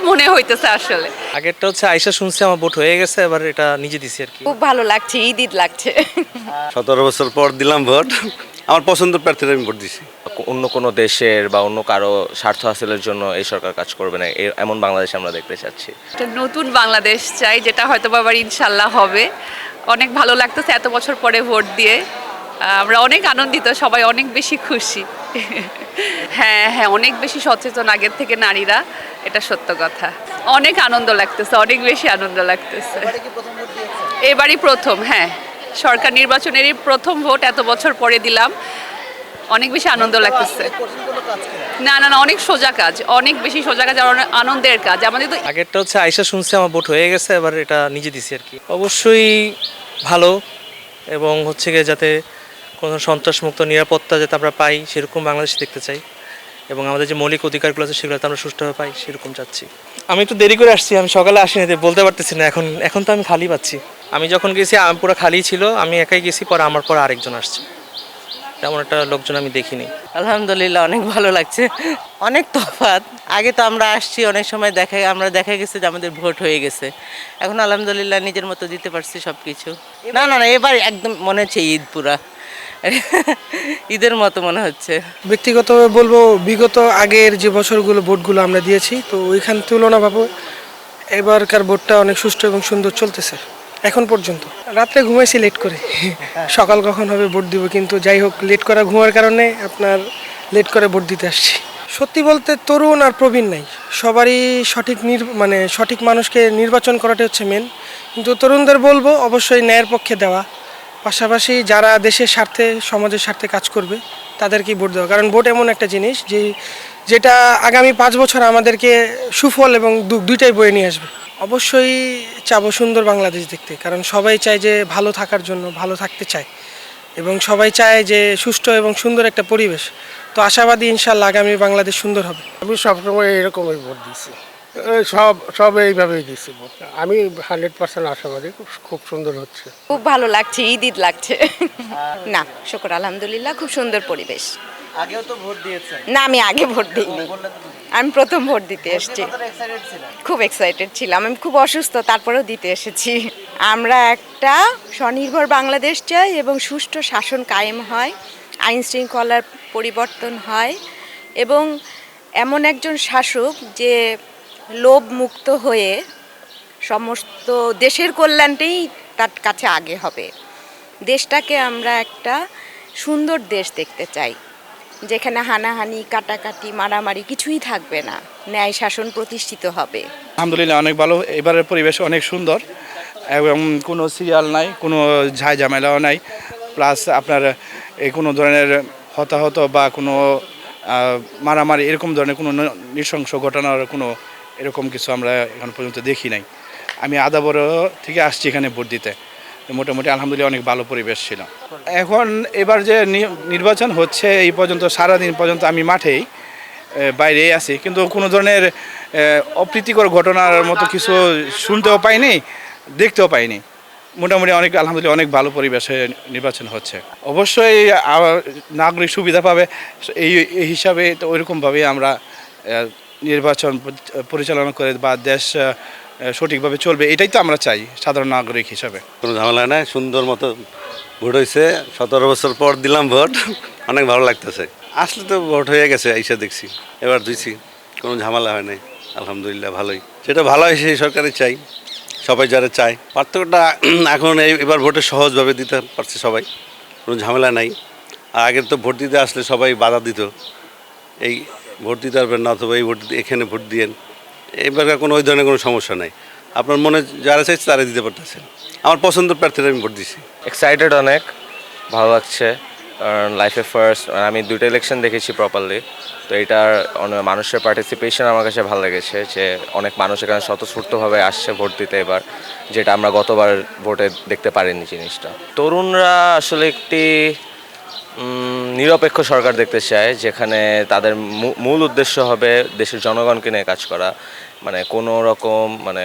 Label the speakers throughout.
Speaker 1: মনে হইতেছে আসলে।
Speaker 2: আগেরটা হচ্ছে আয়শা শুনছি আমার ভোট হয়ে গেছে, এবার এটা নিজে দিছি আর কি।
Speaker 1: খুব ভালো লাগছে, ঈদ লাগছে।
Speaker 3: 17 বছর পর দিলাম ভোট। আমার পছন্দের প্রার্থীরা আমি ভোট দিছি।
Speaker 4: অন্য কোনো দেশের বা অন্য কারো স্বার্থ হাসিলের জন্য এই সরকার কাজ করবে না, এমন বাংলাদেশ আমরা দেখতে চাচ্ছি।
Speaker 1: একটা নতুন বাংলাদেশ চাই, যেটা হয়তো আবার ইনশাল্লাহ হবে। অনেক ভালো লাগতেছে এত বছর পরে ভোট দিয়ে। আমরা অনেক আনন্দিত, সবাই অনেক বেশি খুশি। হ্যাঁ হ্যাঁ, অনেক বেশি সচেতন আগের থেকে নারীরা, এটা সত্য কথা। অনেক আনন্দ লাগতেছে, অনেক বেশি আনন্দ লাগতেছে। এবারই প্রথম, হ্যাঁ, সরকার নির্বাচনেরই প্রথম ভোট, এত বছর পরে দিলাম। অনেক বেশি আনন্দ লাগতেছে। না না না, অনেক সোজা কাজ, অনেক বেশি সোজা কাজ আর অনেক আনন্দের কাজ আমাদের তো।
Speaker 2: আগেরটা হচ্ছে আয়শা শুনছি আমার ভোট হয়ে গেছে, এবার এটা নিজে দিছি আর কি। অবশ্যই ভালো, এবং হচ্ছে গিয়ে যাতে কোনো সন্ত্রাসমুক্ত নিরাপত্তা যাতে আমরা পাই সেরকম বাংলাদেশ দেখতে চাই, এবং আমাদের যে মৌলিক অধিকারগুলো আছে সেগুলো আমরা সুষ্ঠুভাবে পাই সেরকম চাচ্ছি। আমি একটু দেরি করে আসছি, আমি সকালে আসিনি, বলতে পারতেছি না। এখন তো আমি খালি পাচ্ছি। আমি যখন গেছি পুরো খালি ছিল, আমি একাই গেছি, পরে আমার পর আরেকজন আসছে, তেমন একটা লোকজন আমি দেখিনি।
Speaker 5: আলহামদুলিল্লাহ, অনেক ভালো লাগছে। অনেক তফাৎ। আগে তো আমরা আসছি, অনেক সময় দেখা গেছে যে আমাদের ভোট হয়ে গেছে। এখন আলহামদুলিল্লাহ নিজের মতো দিতে পারছি সব কিছু। না না না, এবার একদম মনে হচ্ছে ঈদ পুরা ঈদের মতো মনে হচ্ছে।
Speaker 6: ব্যক্তিগতভাবে বলবো, বিগত আগের যে বছরগুলো ভোটগুলো আমরা দিয়েছি, তো ওইখান তুলনাভাবে এবারকার ভোটটা অনেক সুষ্ঠু এবং সুন্দর চলতেছে এখন পর্যন্ত। রাত্রে ঘুমাইছি লেট করে, সকাল কখন হবে ভোট দিব, কিন্তু যাই হোক, লেট করা ঘুমার কারণে আপনার লেট করে ভোট দিতে আসছি। সত্যি বলতে তরুণ আর প্রবীণ নাই, সবারই সঠিক মানুষকে নির্বাচন করাটাই হচ্ছে মেন। কিন্তু তরুণদের বলবো অবশ্যই ন্যায়ের পক্ষে দেওয়া, পাশাপাশি যারা দেশের স্বার্থে সমাজের স্বার্থে কাজ করবে তাদেরকেই ভোট দেওয়া। কারণ ভোট এমন একটা জিনিস যেটা আগামী 5 বছর আমাদেরকে সুফল এবং দুইটাই বয়ে নিয়ে আসবে। অবশ্যই চাবো সুন্দর বাংলাদেশ দেখতে, কারণ সবাই চায় যে ভালো থাকার জন্য, ভালো থাকতে চায়, এবং সবাই চায় যে সুষ্ঠু এবং সুন্দর একটা পরিবেশ। তো আশাবাদী ইনশাল্লাহ আগামী বাংলাদেশ সুন্দর হবে।
Speaker 7: আমি সবসময় এরকমই ভোট দিচ্ছি, সব এইভাবেই দিচ্ছি ভোট। আমি 100% আশাবাদী খুব সুন্দর হচ্ছে।
Speaker 1: খুব ভালো লাগছে, ঈদ লাগছে। না, শুকর আলহামদুলিল্লাহ, খুব সুন্দর পরিবেশ।
Speaker 5: আগেও তো ভোট দিয়েছেন?
Speaker 1: না, আমি আগে ভোট দিইনি, আমি প্রথম ভোট দিতে এসেছি। খুব এক্সাইটেড ছিলাম, আমি খুব অসুস্থ, তারপরেও দিতে এসেছি। আমরা একটা স্বনির্ভর বাংলাদেশ চাই এবং সুষ্ঠু শাসন কায়েম হয়, আইন শৃঙ্খলার পরিবর্তন হয়, এবং এমন একজন শাসক যে লোভ মুক্ত হয়ে সমস্ত দেশের কল্যাণটাই তার কাছে আগে হবে। দেশটাকে আমরা একটা সুন্দর দেশ দেখতে চাই, যেখানে হানাহানি, কাটাকাটি, মারামারি কিছুই থাকবে না, ন্যায় শাসন প্রতিষ্ঠিত হবে।
Speaker 8: আলহামদুলিল্লাহ, অনেক ভালো। এবারের পরিবেশ অনেক সুন্দর, এবং কোনো সিরিয়াল নাই, কোনো ঝামেলাও নাই। প্লাস আপনার এই কোনো ধরনের হতাহত বা কোনো মারামারি এরকম ধরনের কোনো নৃশংস ঘটনার কোনো এরকম কিছু আমরা এখন পর্যন্ত দেখি নাই। আমি আদাবর থেকে আসছি এখানে ভোট দিতে, মোটামুটি আলহামদুলিল্লাহ অনেক ভালো পরিবেশ ছিল। এখন এবার যে নির্বাচন হচ্ছে, এই পর্যন্ত সারাদিন পর্যন্ত আমি মাঠেই বাইরেই আছি, কিন্তু কোনো ধরনের অপ্রীতিকর ঘটনার মতো কিছু শুনতেও পাইনি, দেখতেও পাইনি। মোটামুটি আলহামদুলিল্লাহ অনেক ভালো পরিবেশে নির্বাচন হচ্ছে। অবশ্যই নাগরিক সুবিধা পাবে, এই হিসাবে তো ওইরকমভাবেই আমরা নির্বাচন পরিচালনা করে বা দেশ সঠিকভাবে চলবে, এটাই তো আমরা চাই সাধারণ নাগরিক হিসাবে।
Speaker 3: কোনো ঝামেলা নাই, সুন্দর মতো ভোট হয়েছে। 17 বছর পর দিলাম ভোট, অনেক ভালো লাগতেছে। আসলে তো ভোট হয়ে গেছে, আইসা দেখছি, এবার দিছি, কোনো ঝামেলা হয় নাই, আলহামদুলিল্লাহ ভালোই। সেটা ভালো হয়, সেই সরকারই চাই, সবাই যারা চায়। পার্থক্যটা এখন এবার ভোটে সহজভাবে দিতে পারছে সবাই, কোনো ঝামেলা নাই। আর আগের তো ভোট দিতে আসলে সবাই বাধা দিত, এই ভোট দিতে পারবেন না, অথবা এই ভোট এখানে ভোট দিয়েন। এবার কোনো ওই ধরনের কোনো সমস্যা নাই, আপনার মনে যারা চাইছে তারা দিতে পারতেছেন। আমার পছন্দের প্রার্থীরা আমি ভোট দিছি।
Speaker 4: এক্সাইটেড, অনেক ভালো লাগছে, কারণ লাইফে ফার্স্ট আমি 2টা ইলেকশন দেখেছি প্রপারলি। তো এটার মানুষের পার্টিসিপেশন আমার কাছে ভালো লেগেছে, যে অনেক মানুষ এখানে স্বতঃস্ফূর্তভাবে আসছে ভোট দিতে এবার, যেটা আমরা গতবার ভোটে দেখতে পারিনি জিনিসটা। তরুণরা আসলে একটি নিরপেক্ষ সরকার দেখতে চায়, যেখানে তাদের মূল উদ্দেশ্য হবে দেশের জনগণকে নিয়ে কাজ করা, মানে কোনো রকম মানে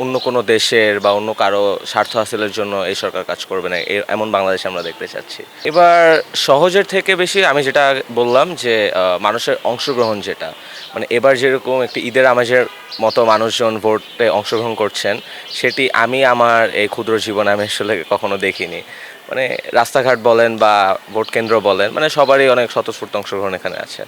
Speaker 4: অন্য কোনো দেশের বা অন্য কারো স্বার্থ হাসিলের জন্য এই সরকার কাজ করবে না, এমন বাংলাদেশ আমরা দেখতে চাচ্ছি। এবার সহজের থেকে বেশি আমি যেটা বললাম যে মানুষের অংশগ্রহণ, যেটা মানে এবার যেরকম একটি ঈদের আমেজের মতো মানুষজন ভোটে অংশগ্রহণ করছেন, সেটি আমি আমার এই ক্ষুদ্র জীবনে আমি আসলে কখনো দেখিনি। মানে রাস্তাঘাট বলেন বা ভোট কেন্দ্র বলেন, মানে সবারই অনেক স্বতঃস্ফূর্ত অংশগ্রহণ এখানে আছে।